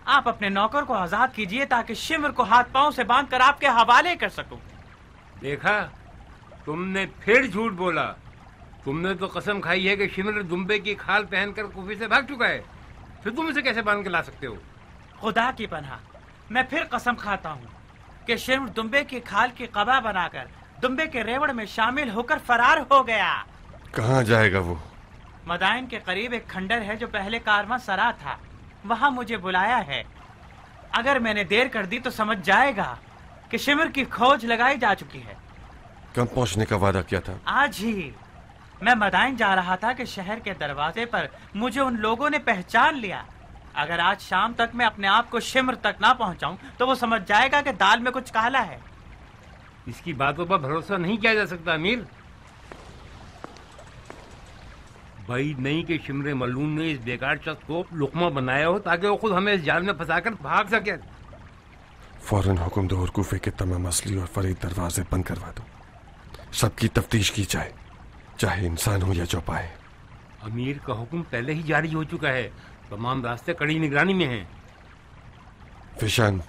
S12: आप अपने नौकर को आजाद कीजिए ताकि शिम्र को हाथ पांव से बांधकर आपके हवाले कर सकूं।
S13: देखा, तुमने फिर झूठ बोला। तुमने तो कसम खाई है कि शिम्र दुम्बे की खाल पहनकर कुफे से भाग चुका है, फिर तुम इसे कैसे बांध के ला सकते हो?
S12: खुदा की पनाह, मैं फिर कसम खाता हूँ कि शिम्र दुम्बे की खाल की कबा बनाकर दुम्बे के रेवड़ में शामिल होकर फरार हो गया।
S10: कहाँ जाएगा वो?
S12: मदाइन के करीब एक खंडर है जो पहले कारवां सरा था, वहां मुझे बुलाया है। अगर मैंने देर कर दी तो समझ जाएगा कि शिम्र की खोज लगाई जा चुकी है।
S10: कब पहुंचने का वादा किया था?
S12: आज ही। मैं मदाइन जा रहा था कि शहर के दरवाजे पर मुझे उन लोगों ने पहचान लिया। अगर आज शाम तक मैं अपने आप को शिम्र तक ना पहुंचाऊं तो वो समझ जाएगा कि दाल में कुछ काला है।
S13: इसकी बातों पर भरोसा नहीं किया जा सकता अमीर। भाई नहीं कि शिम्र मलून ने इस बेकार शख्स को लुकमा बनाया हो ताकि वो खुद हमें इस जाल में फंसाकर भाग सके।
S10: फौरन हुक्म दो और कूफे के तमाम असली और फरीद दरवाजे बंद करवा दो। सबकी तफ्तीश की जाए, चाहे इंसान हो या चौपाए।
S13: अमीर का हुक्म पहले ही जारी हो चुका है। तमाम रास्ते कड़ी निगरानी में हैं।
S10: फिशान,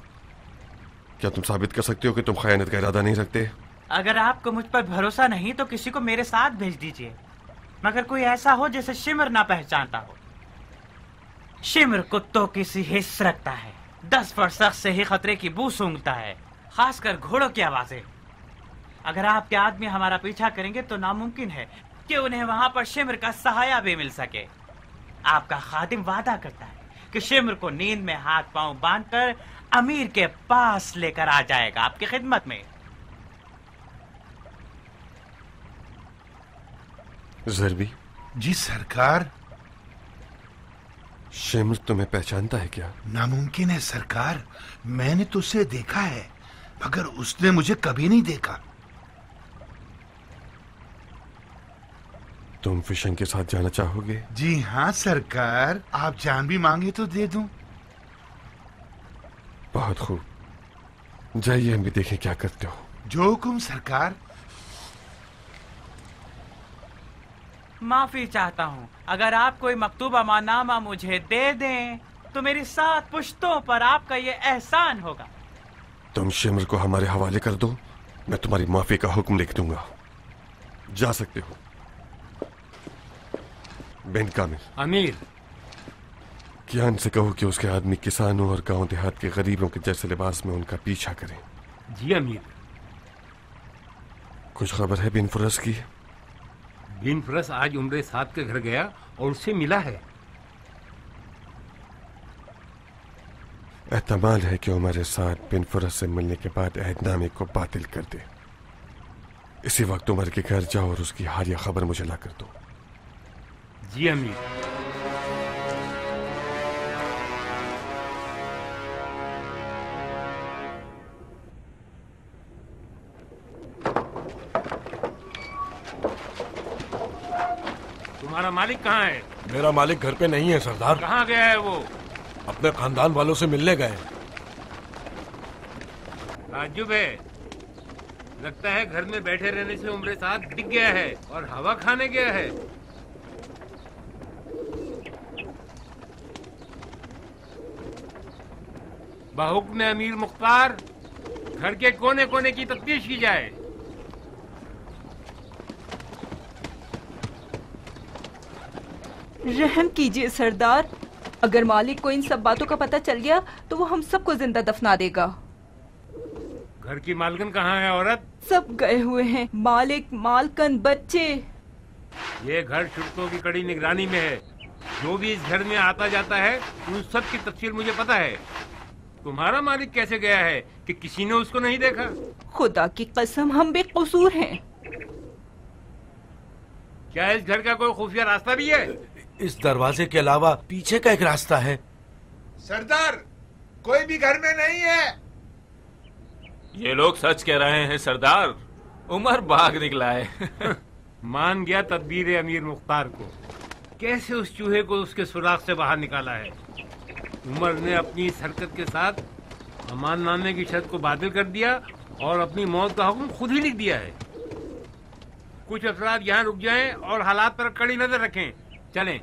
S10: क्या तुम साबित कर सकते हो कि तुम खयानत का इरादा नहीं रखते?
S12: अगर आपको मुझ पर भरोसा नहीं तो किसी को मेरे साथ भेज दीजिए, मगर कोई ऐसा हो जिसे शिम्र ना पहचानता हो। शिम्र कुत्तों की सी हिस्स रखता है। 10 फरसख से ही खतरे की बू सूंघता है, खासकर घोड़ों की आवाजें। अगर आपके आदमी हमारा पीछा करेंगे तो नामुमकिन है कि उन्हें वहां पर शिम्र का सहाया भी मिल सके। आपका खादिम वादा करता है कि शिम्र को नींद में हाथ पांव बांधकर अमीर के पास लेकर आ जाएगा, आपकी खिदमत में।
S10: ज़रबी।
S5: जी सरकार।
S10: शिम्र तुम्हें पहचानता है क्या?
S5: नामुमकिन है सरकार, मैंने तो उसे देखा है। मगर उसने मुझे कभी नहीं देखा।
S10: तुम फिशंग के साथ जाना चाहोगे?
S5: जी हाँ सरकार, आप जान भी मांगे तो दे दूं।
S10: बहुत खूब, जाइए हम भी देखें क्या करते हो।
S5: जो हुकुम सरकार।
S12: माफी चाहता हूँ, अगर आप कोई मकतूब अमानामा मुझे दे दें तो मेरी 7 पुश्तों पर आपका ये एहसान होगा।
S10: तुम शिमर को हमारे हवाले कर दो, मैं तुम्हारी माफी का हुक्म लिख दूंगा। जा सकते हो। बिन कामिल।
S13: अमीर।
S10: कियान से कहो कि उसके आदमी किसानों और गांव देहात के गरीबों के जैसे लिबास में उनका पीछा करें।
S13: जी अमीर।
S10: कुछ खबर है बिन फुरस की?
S13: बिन फुरस आज उम्रे साथ के घर गया और उससे मिला है।
S10: एहतमाल है कि हमारे साथ बिन फुरस से मिलने के बाद अहदनामे को बातिल कर दे। इसी वक्त उमर के घर जाओ और उसकी हालिया खबर मुझे ला कर दो।
S13: जी अमीर। तुम्हारा मालिक कहाँ है?
S14: मेरा मालिक घर पे नहीं है सरदार।
S13: कहाँ गया है वो?
S14: अपने खानदान वालों से मिलने गए।
S13: ताज्जुब है, लगता है घर में बैठे रहने से उम्रे साथ दिख गया है और हवा खाने गया है। बाहुक्म अमीर मुख्तार, घर के कोने कोने की तफ्तीश की जाए।
S15: रहम कीजिए सरदार, अगर मालिक को इन सब बातों का पता चल गया तो वो हम सबको जिंदा दफना देगा।
S13: घर की मालकन कहाँ है औरत?
S15: सब गए हुए हैं, मालिक, मालकन, बच्चे।
S13: ये घर शुल्कों की कड़ी निगरानी में है। जो भी इस घर में आता जाता है उन सब की तफसील मुझे पता है। तुम्हारा मालिक कैसे गया है कि किसी ने उसको नहीं देखा?
S15: खुदा की कसम हम बेकसूर हैं।
S13: क्या इस घर का कोई खुफिया रास्ता भी है?
S14: इस दरवाजे के अलावा पीछे का एक रास्ता है।
S5: सरदार, कोई भी घर में नहीं है।
S7: ये लोग सच कह रहे हैं सरदार, उमर भाग निकला है।
S13: मान गया तदबीर अमीर मुख्तार को। कैसे उस चूहे को उसके सुराख से बाहर निकाला है। उमर ने अपनी इस हरकत के साथ अमान नामे की शर्त को बातिल कर दिया और अपनी मौत का हुक्म खुद ही लिख दिया है। कुछ अफराद यहाँ रुक जाएं और हालात पर कड़ी नजर रखें। चलें।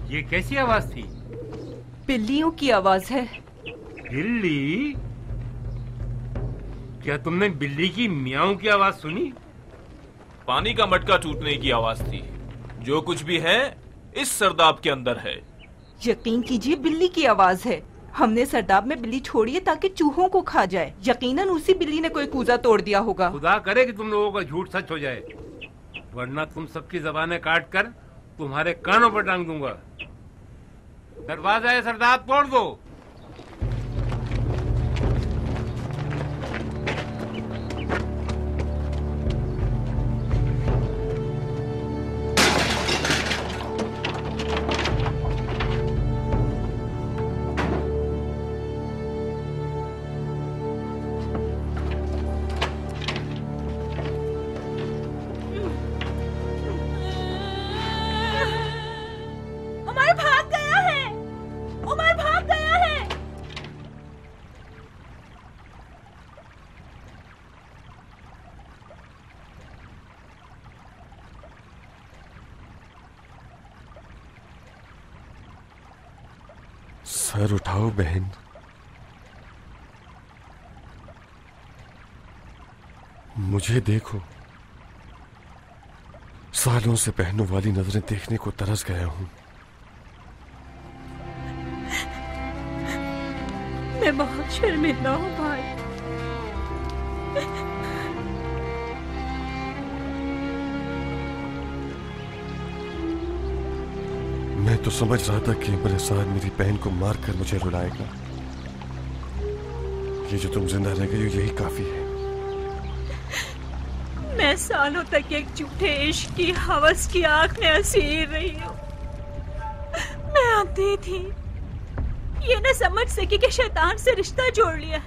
S13: ये कैसी आवाज थी?
S15: बिल्लियों की आवाज है।
S13: बिल्ली? क्या तुमने बिल्ली की मियाऊं की आवाज सुनी?
S7: पानी का मटका टूटने की आवाज थी। जो कुछ भी है इस सरदाब के अंदर है।
S15: यकीन कीजिए बिल्ली की आवाज है। हमने सरदाब में बिल्ली छोड़ी है ताकि चूहों को खा जाए। यकीनन उसी बिल्ली ने कोई कूजा तोड़ दिया होगा।
S13: खुदा करे कि तुम लोगों का झूठ सच हो जाए, वरना तुम सबकी जबानें काट कर तुम्हारे कानों पर टांग दूंगा। दरवाजा है सरदार, तोड़ दो।
S10: सर उठाओ बहन। मुझे देखो। सालों से बहनों वाली नजरें देखने को तरस गया हूं।
S1: मैं बहुत शर्मिंदा हूँ भाई।
S10: तो समझ रहा था कि मेरे साथ मेरी बहन को मारकर मुझे रुलाएगा। ये जो तुम जिंदा रह गई हो यही काफी है।
S1: मैं सालों तक एक झूठे इश्क की हवस की आग में असीर रही हूँ। मैं अंधी थी, ये न समझ सकी कि शैतान से रिश्ता जोड़ लिया।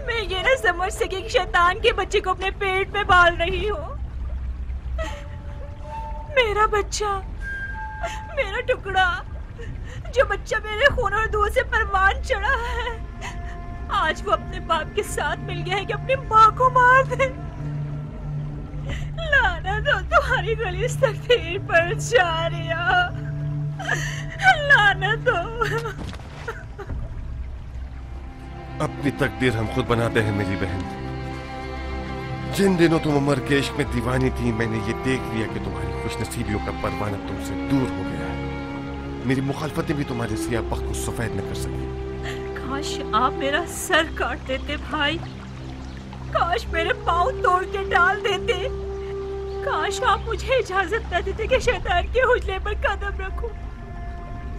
S1: मैं ये न समझ सकी कि शैतान के बच्चे को अपने पेट में पाल रही हूँ। मेरा बच्चा, मेरा टुकड़ा, जो बच्चा मेरे खून और दूध से परवान चढ़ा है, आज वो अपने बाप के साथ मिल गया है कि अपनी माँ को मार दे। लानत हो तुम्हारी गली तकदीर पर जारिया, लानत हो।
S10: अपनी तकदीर हम खुद बनाते हैं मेरी बहन। जिन दिनों तुम उमर के इश्क में दीवानी थी, मैंने ये देख लिया कि तुम्हारी खुशनसीबियों का परवाना तुमसे दूर हो गया है। मेरी मुखालफतें भी तुम्हारे सियाह बख्त को सफेद न कर सकी।
S1: काश आप मेरा सर काट देते भाई, काश मेरे पाँव तोड़ के डाल देते, काश आप मुझे इजाजत न देते कि शैतान के हुजले पर कदम रखूं।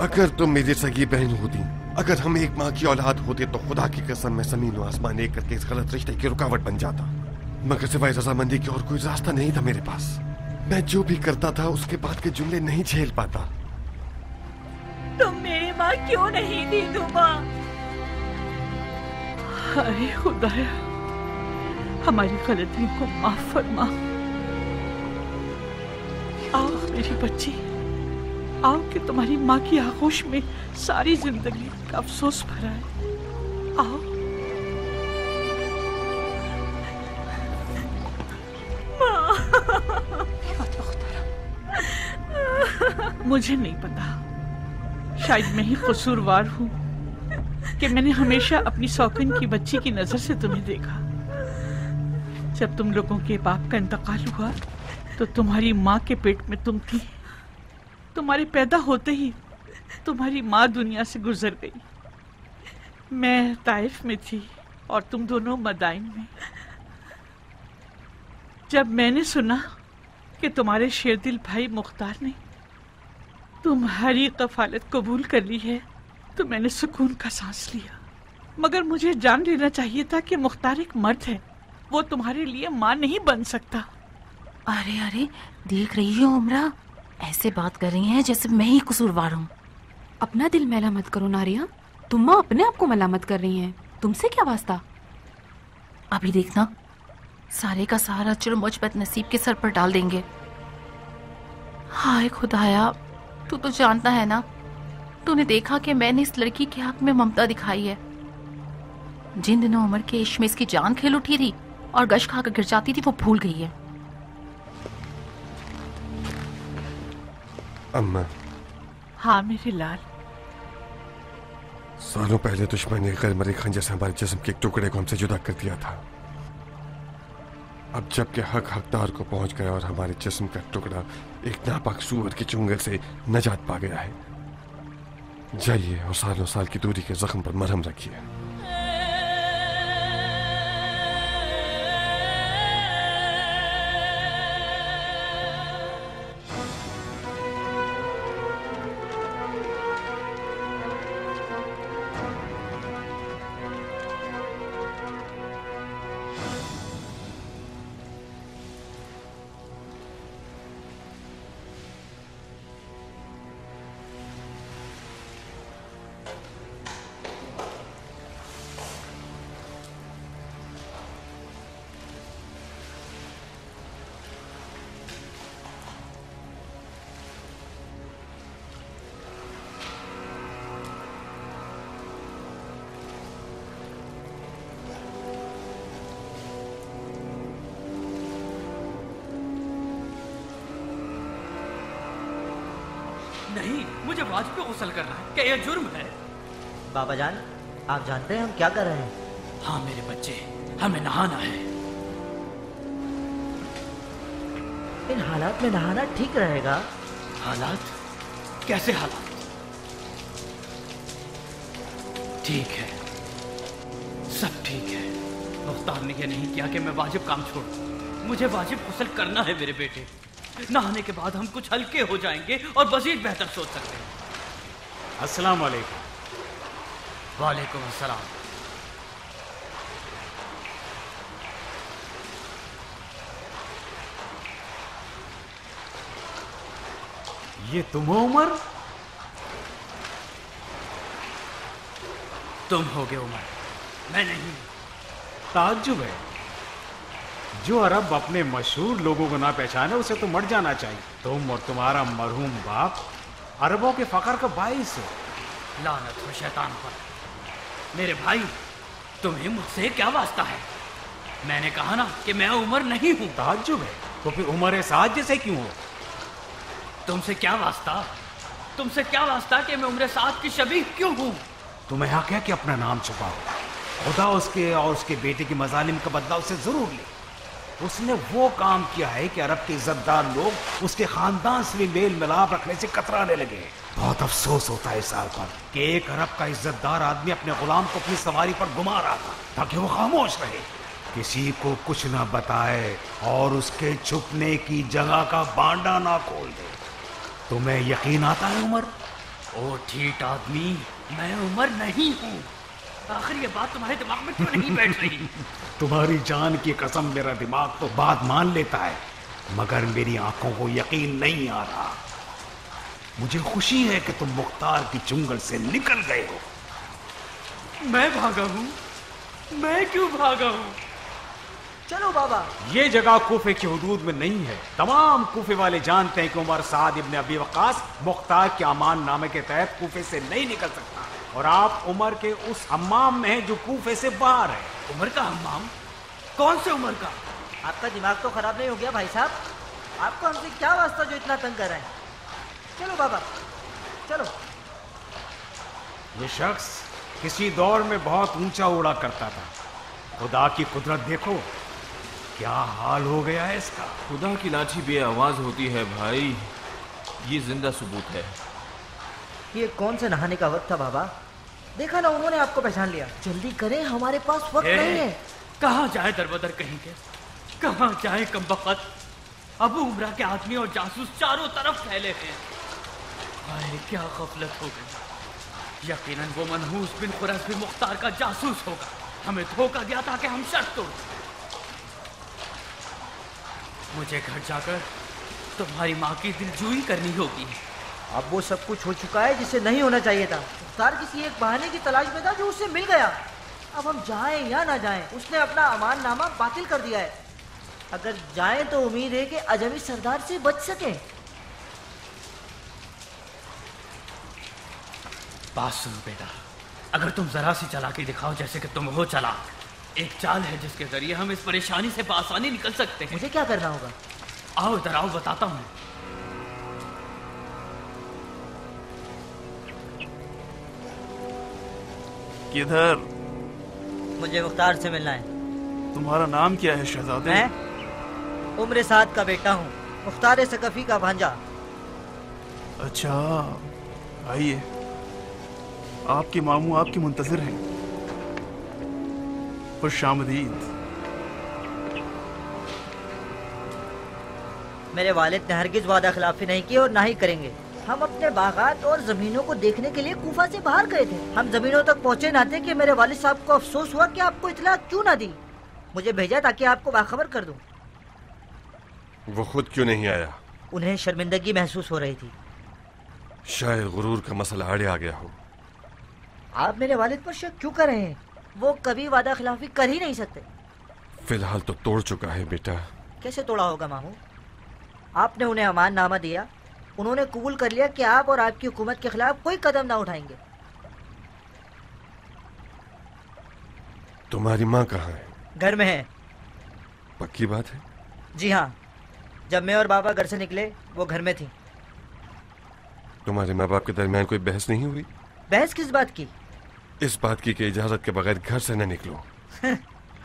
S10: अगर तुम मेरी सगी बहन होती, अगर हम एक माँ की औलाद होते, तो खुदा की कसम मैं जमीन और आसमान एक करके इस गलत रिश्ते की रुकावट बन जाता। मगर सिवाय रजामंदी के और कोई रास्ता नहीं था मेरे पास। मैं जो भी करता था उसके बाद के जुमले नहीं झेल पाता।
S1: तुम मेरी माँ क्यों नहीं थी दुआ?
S15: अरे खुदाया, हमारी गलतियों को माफ फरमा। आओ मेरी बच्ची, आओ कि तुम्हारी माँ की आगोश में सारी जिंदगी का अफसोस भरा है। आओ। मुझे नहीं पता, शायद मैं ही कसूरवार हूँ कि मैंने हमेशा अपनी सौकन की बच्ची की नजर से तुम्हें देखा। जब तुम लोगों के बाप का इंतकाल हुआ तो तुम्हारी माँ के पेट में तुम थी। तुम्हारे पैदा होते ही तुम्हारी माँ दुनिया से गुजर गई। मैं ताइफ में थी और तुम दोनों मदाइन में। जब मैंने सुना कि तुम्हारे शेरदिल भाई मुख्तार ने तुम्हारी कफालत कबूल कर ली है तो मैंने सुकून का सांस लिया। मगर मुझे जान लेना चाहिए था कि मुख्तार एक मर्द है, वो तुम्हारे लिए माँ नहीं बन सकता।
S16: अरे अरे, देख रही हो उमरा, ऐसे बात कर रही हैं जैसे मैं ही कसूरवार हूँ।
S17: अपना दिल मैला मत करो नारिया, तुम माँ अपने आप को मलामत कर रही हैं। तुमसे क्या वास्ता?
S16: अभी देखना, सारे का सारा जुर्म मुझ पर नसीब के सर पर डाल देंगे। हाय खुदाया, तू तो जानता है ना, तूने देखा कि मैंने इस लड़की के हक में ममता दिखाई है। जिन दिनों उमर के इश्क में इसकी जान खेल उठी थी और गश खाकर गिर जाती थी, वो भूल गई है।
S10: अम्मा।
S15: हाँ मेरे लाल।
S10: सालों पहले दुश्मन ने गैर मरी खंजर से हमारे जिस्म के एक टुकड़े को हमसे जुदा कर दिया था। अब जबकि हक हकदार को पहुंच गया और हमारे जिस्म का टुकड़ा एक नापाक सूअर के चुंगल से नजात पा गया है, जाइए और सालों साल की दूरी के जख्म पर मरहम रखिए।
S18: नहीं, मुझे वाज पे गुस्ल करना है। क्या यह जुर्म है?
S9: बाबा जान, आप जानते हैं हम क्या कर रहे हैं?
S18: हाँ मेरे बच्चे, हमें नहाना है।
S9: इन हालात में नहाना ठीक रहेगा?
S18: हालात? कैसे हालात? ठीक है, सब ठीक है। मुख्तार ने यह नहीं किया कि मैं वाजिब काम छोड़ूं। मुझे वाजिब गुस्ल करना है मेरे बेटे। नहाने के बाद हम कुछ हल्के हो जाएंगे और मजीद बेहतर सोच सकते हैं।
S19: अस्सलाम वालेकुम।
S18: वालेकुम अस्सलाम।
S19: ये तुम हो उमर?
S18: तुम होगे उमर, मैं नहीं।
S19: ताज्जुब है, जो अरब अपने मशहूर लोगों को ना पहचाने उसे तो मर जाना चाहिए। तुम और तुम्हारा मरहूम बाप अरबों के फकर का बाइस हो।
S18: लानत हो शैतान पर। मेरे भाई, तुम्हें मुझसे क्या वास्ता है? मैंने कहा ना कि मैं उमर नहीं हूं।
S19: ताज्जुब है, तो फिर उमर साद जैसे क्यों हो?
S18: तुमसे क्या वास्ता? तुमसे क्या वास्ता कि मैं उम्र साद की शबीह क्यों हूं?
S19: तुम्हें हक है कि अपना नाम छुपाओ। खुदा उसके और उसके बेटे की मजालिम का बदला उससे जरूर ले। उसने वो काम किया है कि अरब के इज्जतदार लोग उसके खानदान से भी मेल मिलाप रखने से कतराने लगे। बहुत अफसोस होता है इस हाल पर कि एक अरब का इज्जतदार आदमी अपने गुलाम को अपनी सवारी पर घुमा रहा था ताकि वो खामोश रहे, किसी को कुछ ना बताए और उसके छुपने की जगह का बांडा ना खोल दे। तुम्हें यकीन आता है उमर?
S18: ओ ठीक आदमी, मैं उमर नहीं हूँ। आखिर ये बात तुम्हारे दिमाग में क्यों नहीं बैठ रही?
S19: तुम्हारी जान की कसम मेरा दिमाग तो बात मान लेता है, मगर मेरी आंखों को यकीन नहीं आ रहा। मुझे खुशी है कि तुम मुख्तार की चुंगल से निकल गए हो।
S18: मैं भागा हूँ? मैं क्यों भागा हूँ?
S9: चलो बाबा।
S19: ये जगह कूफे की हुदूद में नहीं है। तमाम कूफे वाले जानते हैं कि उमर साद इब्न अबी वक्कास मुख्तार के अमान नामे के तहत कूफे से नहीं निकल सकता, और आप उमर के उस हम्माम में हैं जो कूफे से बाहर है।
S18: उमर का हम्माम? कौन से उमर का?
S9: आपका दिमाग तो खराब नहीं हो गया भाई साहब? आपको हमसे क्या वास्ता जो इतना तंग कर रहे हैं? चलो बाबा, चलो।
S19: ये शख्स किसी दौर में बहुत ऊंचा उड़ा करता था। खुदा की कुदरत देखो, क्या हाल हो गया है इसका।
S7: खुदा की लाठी बेआवाज होती है भाई, ये जिंदा सबूत है।
S9: ये कौन से नहाने का वक्त था बाबा? देखा ना, उन्होंने आपको पहचान लिया। जल्दी करें, हमारे पास वक्त नहीं है।
S18: कहाँ जाए दरबदर कहीं के? कहाँ जाए कमबख्त? अबू उमरा के आदमी और जासूस चारों तरफ फैले हैं। हाय क्या गफलत हो गई। यकीनन वो मनहूस बिन खुरस भी मुख्तार का जासूस होगा। हमें धोखा दिया था कि हम शर्त तोड़। मुझे घर जाकर तुम्हारी माँ की दिलजोई करनी होगी।
S9: अब वो सब कुछ हो चुका है जिसे नहीं होना चाहिए था। मुख्तार किसी एक बहाने की तलाश में था जो उससे मिल गया। अब हम जाएं या ना जाएं, उसने अपना अमान नामा बातिल कर दिया है। अगर जाएं तो उम्मीद है कि अजमी सरदार से बच सकें।
S18: बात सुनो बेटा, अगर तुम जरा सी चालाकी दिखाओ जैसे कि तुम हो चालाक, एक चाल है जिसके जरिए हम इस परेशानी से बआसानी निकल सकते हैं।
S9: मुझे क्या करना होगा?
S18: आओ इधर आओ, बताता हूँ।
S2: किधर?
S9: मुझे मुख्तार से मिलना है।
S2: तुम्हारा नाम क्या है शहजादे?
S9: मैं उम्र साद का बेटा हूँ, मुख्तार सकफी का भांजा।
S2: अच्छा, आइए, आपके मामू आपकी मुंतजिर हैं। खुशामदीद।
S9: मेरे वालिद ने हरगिज वादा खिलाफी नहीं की और ना ही करेंगे। हम अपने बागात और जमीनों को देखने के लिए कूफा से बाहर गए थे। हम जमीनों तक पहुँचे ना थे कि मेरे वालिद साहब को अफसोस हुआ कि आपको इतला क्यों ना दी। मुझे भेजा ताकि आपको बाखबर कर दूं।
S10: वो खुद क्यों नहीं आया?
S9: उन्हें शर्मिंदगी महसूस हो रही थी।
S10: शायद गुरूर का मसला आड़े आ गया हो।
S9: आप मेरे वालिद पर शक क्यों कर रहे हैं? वो कभी वादा खिलाफी कर ही नहीं सकते।
S10: फिलहाल तो तोड़ चुका है बेटा।
S9: कैसे तोड़ा होगा मामू? आपने उन्हें अमान नामा दिया, उन्होंने कबूल कर लिया कि आप और आपकी हुकूमत के खिलाफ कोई कदम ना उठाएंगे।
S10: तुम्हारी माँ कहाँ है?
S9: घर में है।
S10: पक्की बात है?
S9: जी हाँ, जब मैं और बाबा घर से निकले वो घर में थी।
S10: तुम्हारे माँ बाप के दरमियान कोई बहस नहीं हुई?
S9: बहस किस बात की?
S10: इस बात की कि इजाजत के बगैर घर से न निकलो।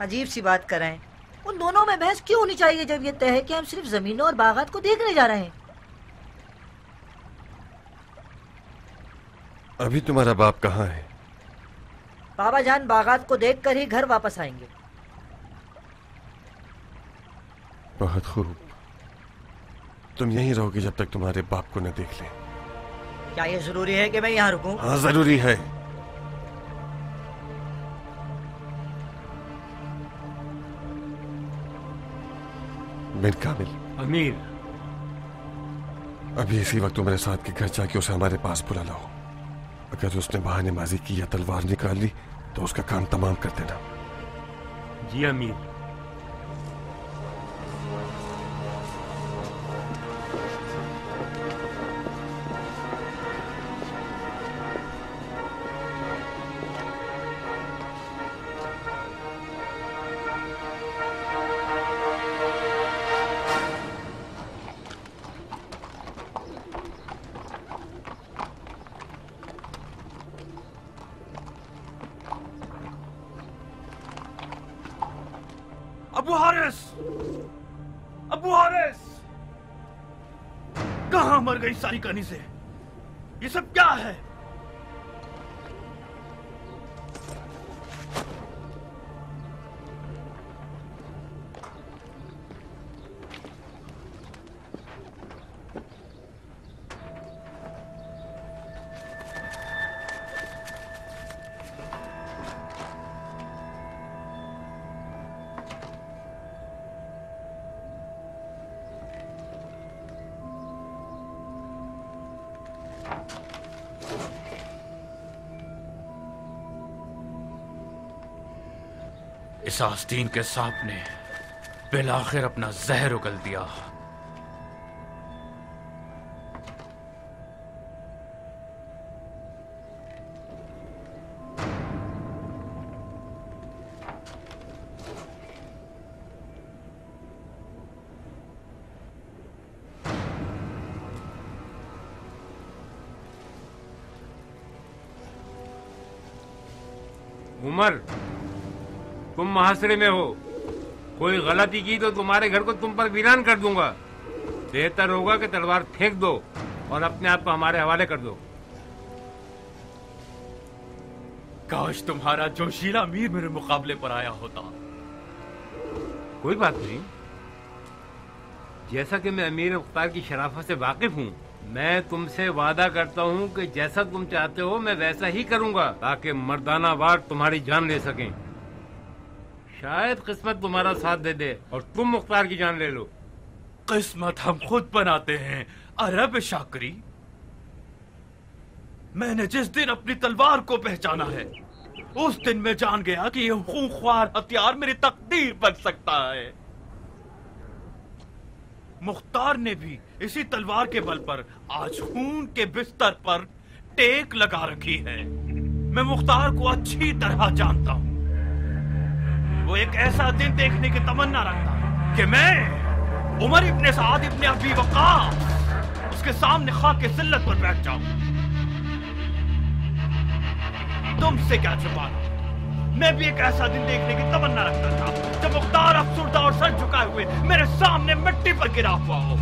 S9: अजीब सी बात कर रहे हैं। उन दोनों में बहस क्यों होनी चाहिए जब ये तय है कि हम सिर्फ जमीनों और बागात को देखने जा रहे हैं।
S10: अभी तुम्हारा बाप कहाँ है?
S9: बाबा जान बागात को देखकर ही घर वापस आएंगे।
S10: बहुत खूब। तुम यहीं रहोगी जब तक तुम्हारे बाप को न देख लें।
S9: क्या ये जरूरी है कि मैं यहाँ रुकूं?
S10: हाँ, जरूरी है। बिन कामिल।
S13: अमीर,
S10: अभी इसी वक्त तुम्हारे साथ के घर जाके उसे हमारे पास बुला लाओ। अगर उसने बहानेबाजी की या तलवार निकाल ली तो उसका काम तमाम कर देना।
S13: जी अमीर।
S2: अबू हारिस! अबू हारिस! कहां मर गई सारी कहानी से? ये सब क्या है? इस आस्तीन के सांप ने बिलाखिर अपना जहर उगल दिया।
S13: उमर, तुम महासरे में हो। कोई गलती की तो तुम्हारे घर को तुम पर वीरान कर दूंगा। बेहतर होगा कि तलवार फेंक दो और अपने आप को हमारे हवाले कर दो।
S2: काश तुम्हारा जोशीला अमीर मेरे मुकाबले पर आया होता।
S13: कोई बात नहीं। जैसा कि मैं अमीर मुख्तार की शराफत से वाकिफ हूँ, मैं तुमसे वादा करता हूँ कि जैसा तुम चाहते हो मैं वैसा ही करूंगा, ताकि मर्दाना वार तुम्हारी जान ले सकें। शायद किस्मत तुम्हारा साथ दे दे और तुम मुख्तार की जान ले लो।
S2: किस्मत हम खुद बनाते हैं अरब शाकरी। मैंने जिस दिन अपनी तलवार को पहचाना है, उस दिन मैं जान गया कि यह खूंखार हथियार मेरी तकदीर बन सकता है। मुख्तार ने भी इसी तलवार के बल पर आज खून के बिस्तर पर टेक लगा रखी है। मैं मुख्तार को अच्छी तरह जानता हूं। वो एक ऐसा दिन देखने की तमन्ना रखता कि मैं उमर इब्ने साद इब्ने अबी वक्कास उसके सामने खाके जिल्लत पर बैठ जाऊं। तुमसे क्या छुपाना, मैं भी एक ऐसा दिन देखने की तमन्ना रखता था जब मुख्तार अफसुर्दा और सर झुकाए हुए मेरे सामने मिट्टी पर गिरा हुआ हो।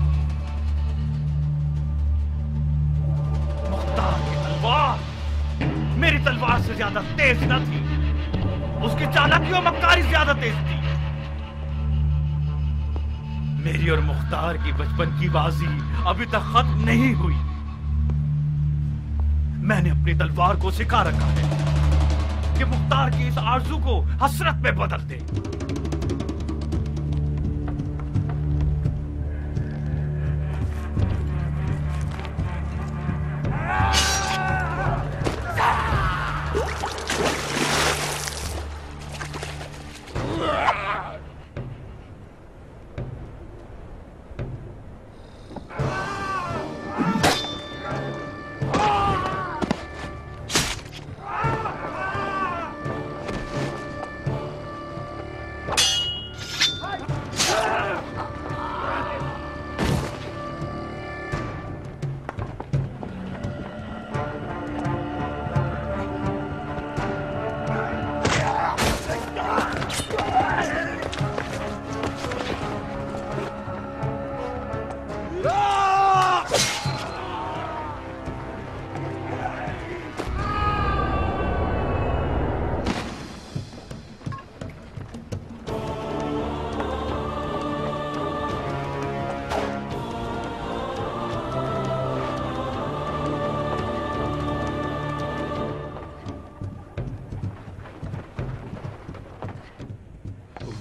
S2: मुख्तार की तलवार मेरी तलवार से ज्यादा तेज न थी, उसकी चालाकी और मक्कारी ज्यादा तेज थी। मेरी और मुख्तार की बचपन की बाजी अभी तक खत्म नहीं हुई। मैंने अपनी तलवार को सिखा रखा है कि मुख्तार की इस आरज़ू को हसरत में बदल दे।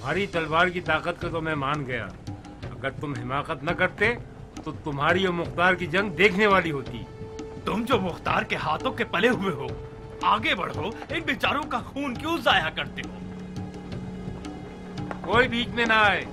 S13: तुम्हारी तलवार की ताकत को तो मैं मान गया। अगर तुम हिमाकत न करते तो तुम्हारी और मुख्तार की जंग देखने वाली होती।
S2: तुम जो मुख्तार के हाथों के पले हुए हो, आगे बढ़ो, इन बेचारों का खून क्यों जाया करते हो?
S13: कोई बीच में ना आए।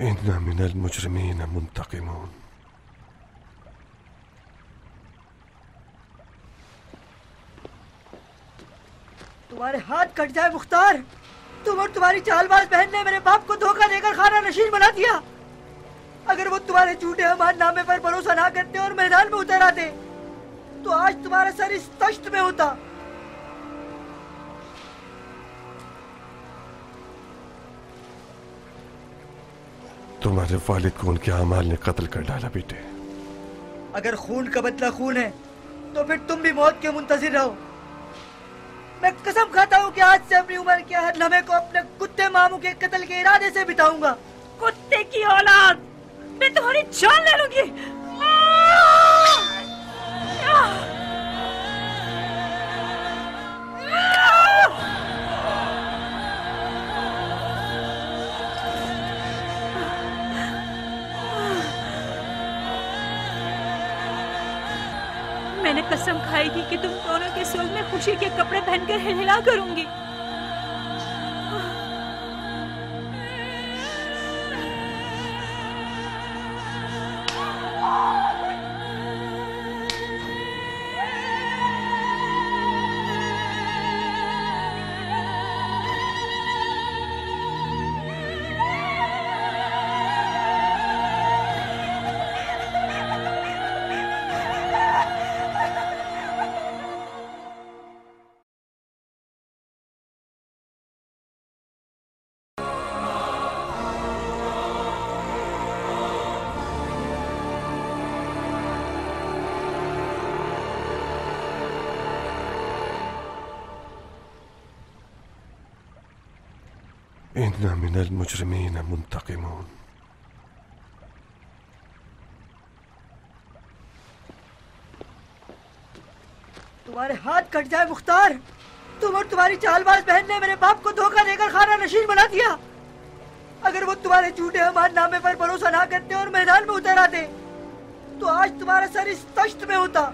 S10: इन्ना मिनल मुजरिमीन मुंतकिमून।
S9: तुम्हारे हाथ कट जाए मुख्तार। तुम और तुम्हारी चालबाज बहन ने मेरे बाप को धोखा देकर खाना नशीन बना दिया। अगर वो तुम्हारे झूठे अमाननामे पर भरोसा ना करते और मैदान में उतर आते तो आज तुम्हारा सर इस तख्त में होता।
S10: तुम्हारे वालिद को उनके अमाल ने कत्ल कर डाला बेटे।
S9: अगर खून का बदला खून है तो फिर तुम भी मौत के मुंतजिर रहो। मैं कसम खाता हूँ कि आज से अपनी उम्र के हर लम्हे को अपने कुत्ते मामू के कत्ल के इरादे से बिताऊंगा।
S1: कुत्ते की औलाद, मैं तुम्हारी जान ले लूंगी। मैंने कसम खाई थी कि तुम दोनों के सोग में खुशी के कपड़े पहनकर हिलहिला करूंगी।
S10: इन्ना मिनल मुजरिमीन मुंतकिमून।
S9: तुम्हारे हाथ कट जाए मुख्तार। तुम और तुम्हारी चालबाज बहन ने मेरे बाप को धोखा देकर खाना नशीन बना दिया। अगर वो तुम्हारे झूठे अमाननामे पर भरोसा ना करते और मैदान में उतर आते तो आज तुम्हारा सर इस तख्त में होता।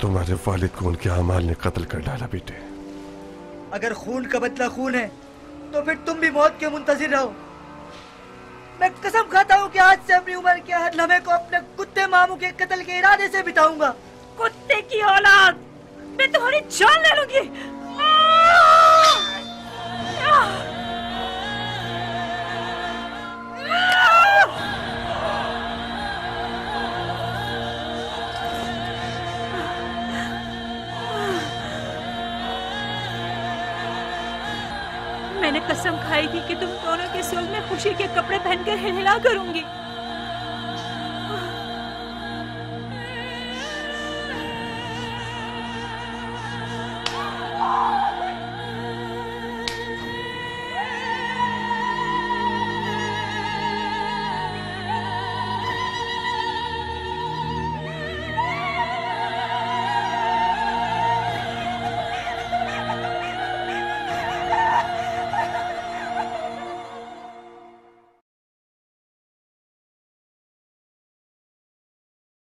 S10: तुम्हारे वालिद को उनके अमाल ने कत्ल कर डाला बेटे।
S9: अगर खून का बदला खून है तो फिर तुम भी मौत के मुंतजिर रहो। मैं कसम खाता हूँ कि आज से अपनी उम्र के हर लम्हे को अपने कुत्ते मामू के कत्ल के इरादे से बिताऊंगा।
S1: कुत्ते की औलाद, मैं तुम्हारी जान ले लूंगी। मैंने कसम खाई थी कि तुम दोनों के सोग में खुशी के कपड़े पहनकर हिलहिला करूंगी।